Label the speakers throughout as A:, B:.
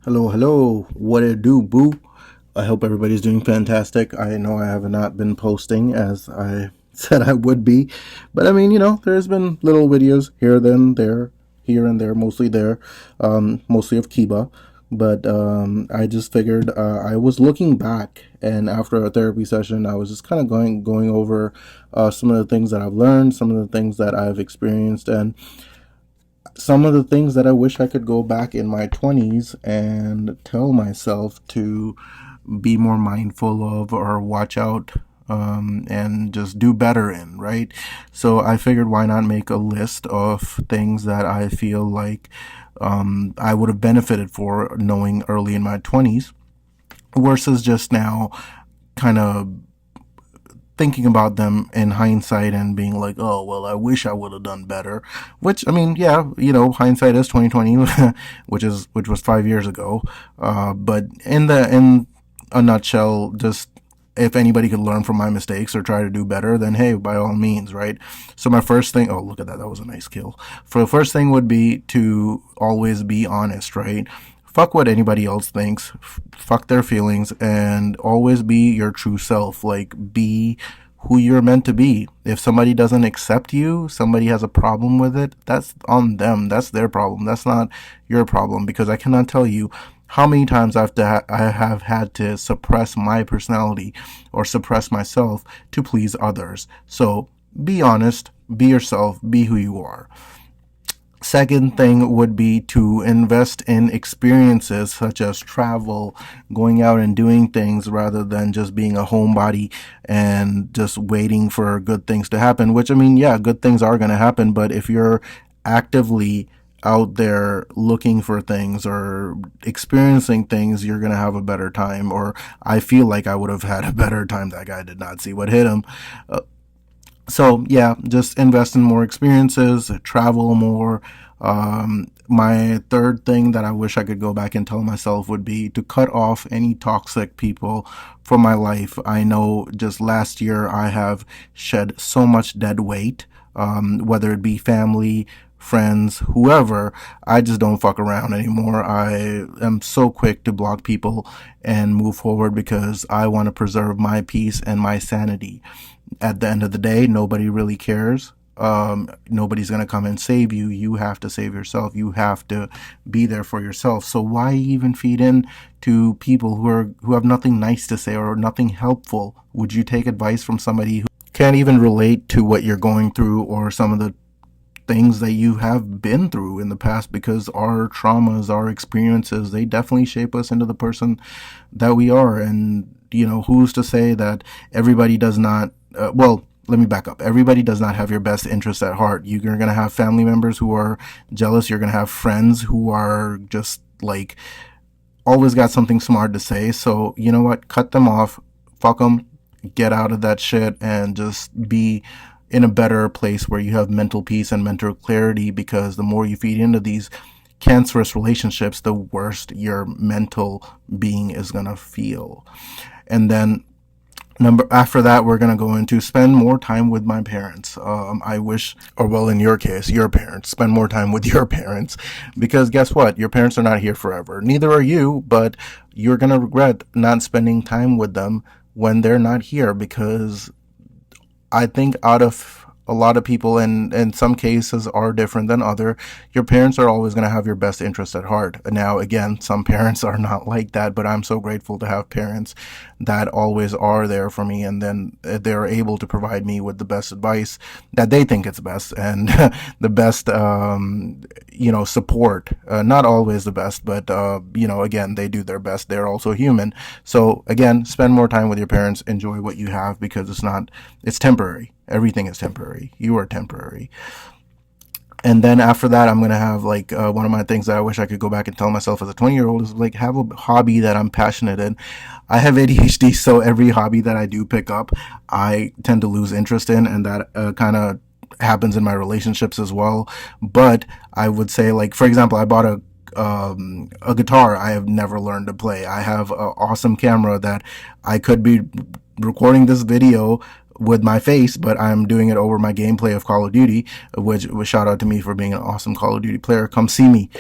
A: Hello, hello. What it do, boo? I hope everybody's doing fantastic. I know I have not been posting as I said I would be, but I mean, there's been little videos here and there, mostly there, mostly of Kiba. But I just figured I was looking back, and after a therapy session, I was just kind of going over some of the things that I've learned, some of the things that I've experienced, and some of the things that I wish I could go back in my 20s and tell myself to be more mindful of or watch out, and just do better in, right? So I figured why not make a list of things that I feel like I would have benefited for knowing early in my 20s versus just now kind of thinking about them in hindsight and being like, oh, well, I wish I would have done better. Which, I mean, yeah, hindsight is 2020, which was 5 years ago. But in a nutshell, just if anybody could learn from my mistakes or try to do better, then hey, by all means, right? So my first thing, oh, look at that. That was a nice kill. For the first thing would be to always be honest, right? Fuck what anybody else thinks, fuck their feelings, and always be your true self. Like, be who you're meant to be. If somebody doesn't accept you, somebody has a problem with it, that's on them. That's their problem. That's not your problem, because I cannot tell you how many times I have had to suppress my personality or suppress myself to please others. So be honest, be yourself, be who you are. Second thing would be to invest in experiences such as travel, going out and doing things rather than just being a homebody and just waiting for good things to happen. Which, I mean, yeah, good things are going to happen, but if you're actively out there looking for things or experiencing things, you're going to have a better time. Or I feel like I would have had a better time. That guy did not see what hit him. So yeah, just invest in more experiences, travel more. My third thing that I wish I could go back and tell myself would be to cut off any toxic people from my life. I know just last year I have shed so much dead weight, whether it be family, friends, whoever. I just don't fuck around anymore. I am so quick to block people and move forward because I want to preserve my peace and my sanity. At the end of the day, nobody really cares. Nobody's going to come and save you. You have to save yourself. You have to be there for yourself. So why even feed in to people who have nothing nice to say or nothing helpful? Would you take advice from somebody who can't even relate to what you're going through or some of the things that you have been through in the past? Because our traumas, our experiences, they definitely shape us into the person that we are. And, who's to say that everybody does not, let me back up. Everybody does not have your best interests at heart. You're going to have family members who are jealous. You're going to have friends who are just like always got something smart to say. So you know what? Cut them off. Fuck them. Get out of that shit and just be in a better place where you have mental peace and mental clarity, because the more you feed into these cancerous relationships, the worse your mental being is going to feel. And then after that, we're going to go into spend more time with my parents. I wish, or well, in your case, your parents, spend more time with your parents, because guess what? Your parents are not here forever. Neither are you, but you're going to regret not spending time with them when they're not here, because I think out of a lot of people, and in some cases are different than other, your parents are always going to have your best interest at heart. Now, again, some parents are not like that, but I'm so grateful to have parents that always are there for me, and then they're able to provide me with the best advice that they think it's best, and the best, support. Not always the best, but, again, they do their best. They're also human. So again, spend more time with your parents, enjoy what you have, because it's temporary. Everything is temporary. You are temporary. And then after that, I'm going to have one of my things that I wish I could go back and tell myself as a 20-year-old is have a hobby that I'm passionate in. I have ADHD, so every hobby that I do pick up, I tend to lose interest in, and that kind of happens in my relationships as well. But I would say, for example, I bought a guitar I have never learned to play. I have an awesome camera that I could be recording this video with my face, but I'm doing it over my gameplay of Call of Duty, which was shout out to me for being an awesome Call of Duty player. Come see me.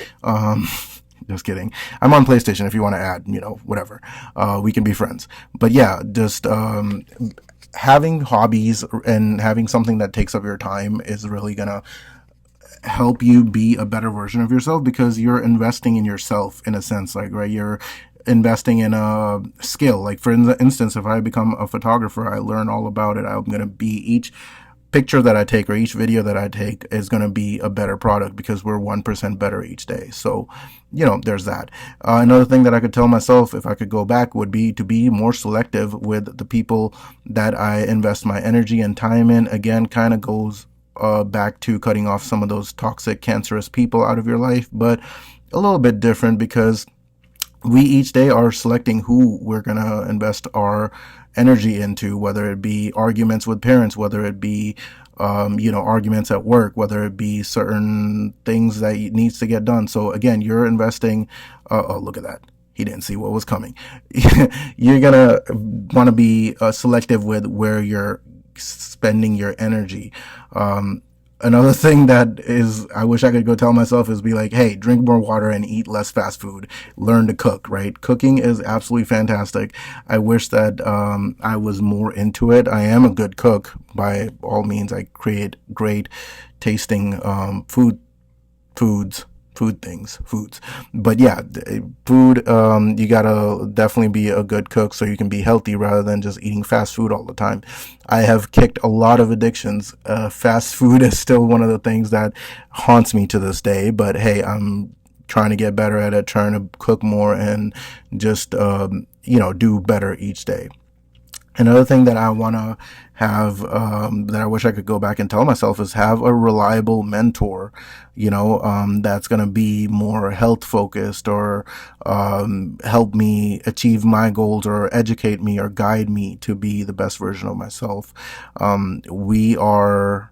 A: Just kidding. I'm on PlayStation if you want to add, whatever. We can be friends. But yeah, just having hobbies and having something that takes up your time is really going to help you be a better version of yourself, because you're investing in yourself in a sense, like, right? You're investing in a skill. Like, for instance, if I become a photographer, I learn all about it. I'm going to be, each picture that I take or each video that I take is going to be a better product, because we're 1% better each day. So, there's that. Another thing that I could tell myself if I could go back would be to be more selective with the people that I invest my energy and time in. Again, kind of goes back to cutting off some of those toxic, cancerous people out of your life, but a little bit different, because we each day are selecting who we're going to invest our energy into, whether it be arguments with parents, whether it be arguments at work, whether it be certain things that needs to get done. So again, you're investing. Oh, look at that. He didn't see what was coming. You're going to want to be selective with where you're spending your energy. Another thing that is, I wish I could go tell myself, is be like, hey, drink more water and eat less fast food. Learn to cook, right? Cooking is absolutely fantastic. I wish that I was more into it. I am a good cook by all means. I create great tasting foods. But yeah, food, you gotta definitely be a good cook so you can be healthy rather than just eating fast food all the time. I have kicked a lot of addictions. Fast food is still one of the things that haunts me to this day, but hey, I'm trying to get better at it, trying to cook more and just, do better each day. Another thing that I want to have, that I wish I could go back and tell myself, is have a reliable mentor, that's going to be more health focused, or help me achieve my goals, or educate me, or guide me to be the best version of myself. We are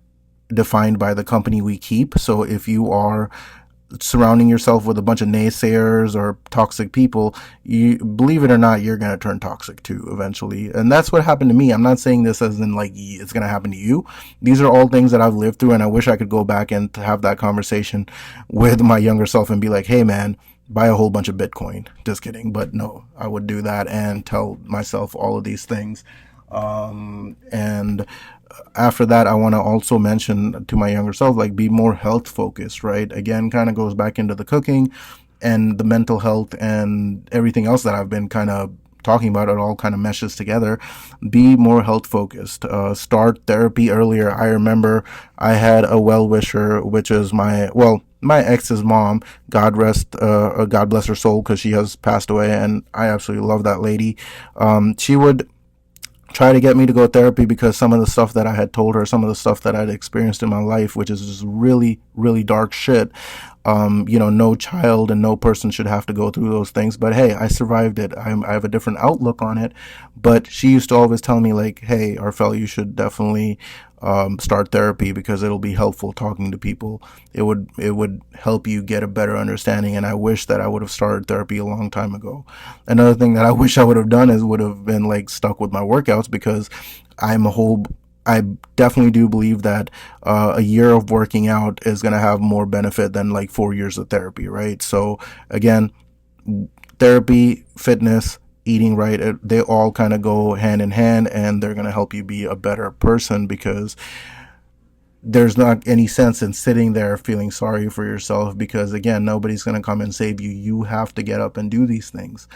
A: defined by the company we keep. So if you are surrounding yourself with a bunch of naysayers or toxic people, you, believe it or not, you're going to turn toxic too eventually. And that's what happened to me. I'm not saying this as in like it's going to happen to you. These are all things that I've lived through, and I wish I could go back and have that conversation with my younger self and be like, hey man, buy a whole bunch of Bitcoin. Just kidding. But no, I would do that and tell myself all of these things. And after that, I want to also mention to my younger self, like, be more health focused, right? Again, kind of goes back into the cooking and the mental health and everything else that I've been kind of talking about. It all kind of meshes together. Be more health focused. Start therapy earlier. I remember I had a well-wisher, which is my ex's mom. God bless her soul, because she has passed away, and I absolutely love that lady. She would try to get me to go to therapy because some of the stuff that I had told her, some of the stuff that I'd experienced in my life, which is just really, really dark shit. No child and no person should have to go through those things. But hey, I survived it. I have a different outlook on it. But she used to always tell me, like, hey, Arphel, you should definitely start therapy, because it'll be helpful talking to people. It would help you get a better understanding. And I wish that I would have started therapy a long time ago. Another thing that I wish I would have done is would have been like stuck with my workouts, because I definitely do believe that a year of working out is going to have more benefit than like 4 years of therapy, right? So again, therapy, fitness, eating right, they all kind of go hand in hand, and they're going to help you be a better person, because there's not any sense in sitting there feeling sorry for yourself, because again, nobody's going to come and save you. You have to get up and do these things.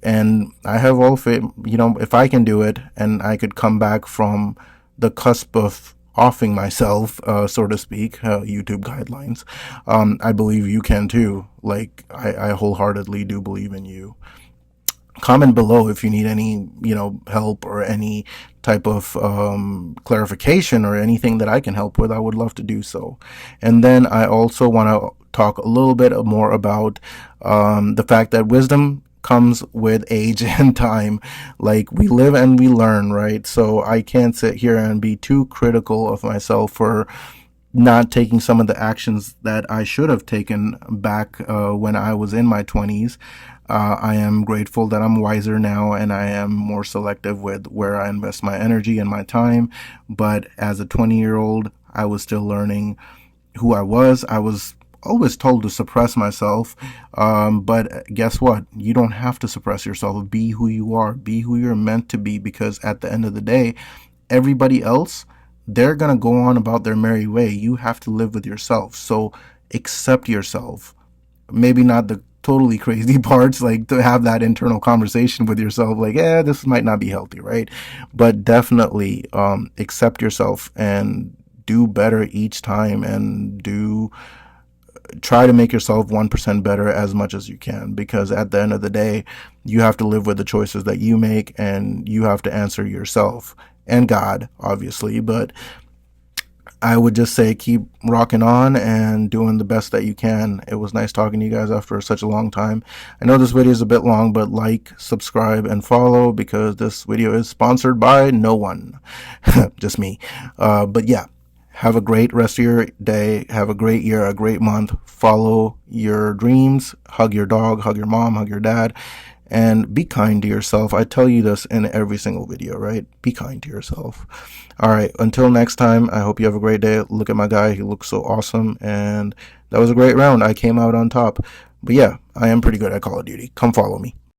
A: And I have all faith, if I can do it and I could come back from the cusp of offing myself, so to speak, YouTube guidelines, I believe you can too. Like, I wholeheartedly do believe in you. Comment below if you need any, help or any type of clarification or anything that I can help with. I would love to do so. And then I also want to talk a little bit more about the fact that wisdom comes with age and time. Like, we live and we learn, right? So I can't sit here and be too critical of myself for not taking some of the actions that I should have taken back when I was in my 20s. I am grateful that I'm wiser now, and I am more selective with where I invest my energy and my time. But as a 20-year-old, I was still learning who I was. I was always told to suppress myself. But guess what? You don't have to suppress yourself. Be who you are. Be who you're meant to be, because at the end of the day, everybody else, they're going to go on about their merry way. You have to live with yourself. So accept yourself. Maybe not the totally crazy parts, like to have that internal conversation with yourself, like, this might not be healthy, right? But definitely accept yourself and do better each time, and try to make yourself 1% better as much as you can, because at the end of the day, you have to live with the choices that you make, and you have to answer yourself and God, obviously. But I would just say keep rocking on and doing the best that you can. It was nice talking to you guys after such a long time. I know this video is a bit long, but like, subscribe, and follow, because this video is sponsored by no one, just me. But yeah, have a great rest of your day. Have a great year, a great month. Follow your dreams. Hug your dog, hug your mom, hug your dad, and be kind to yourself. I tell you this in every single video, right? Be kind to yourself. All right, until next time, I hope you have a great day. Look at my guy. He looks so awesome. And that was a great round. I came out on top. But yeah, I am pretty good at Call of Duty. Come follow me.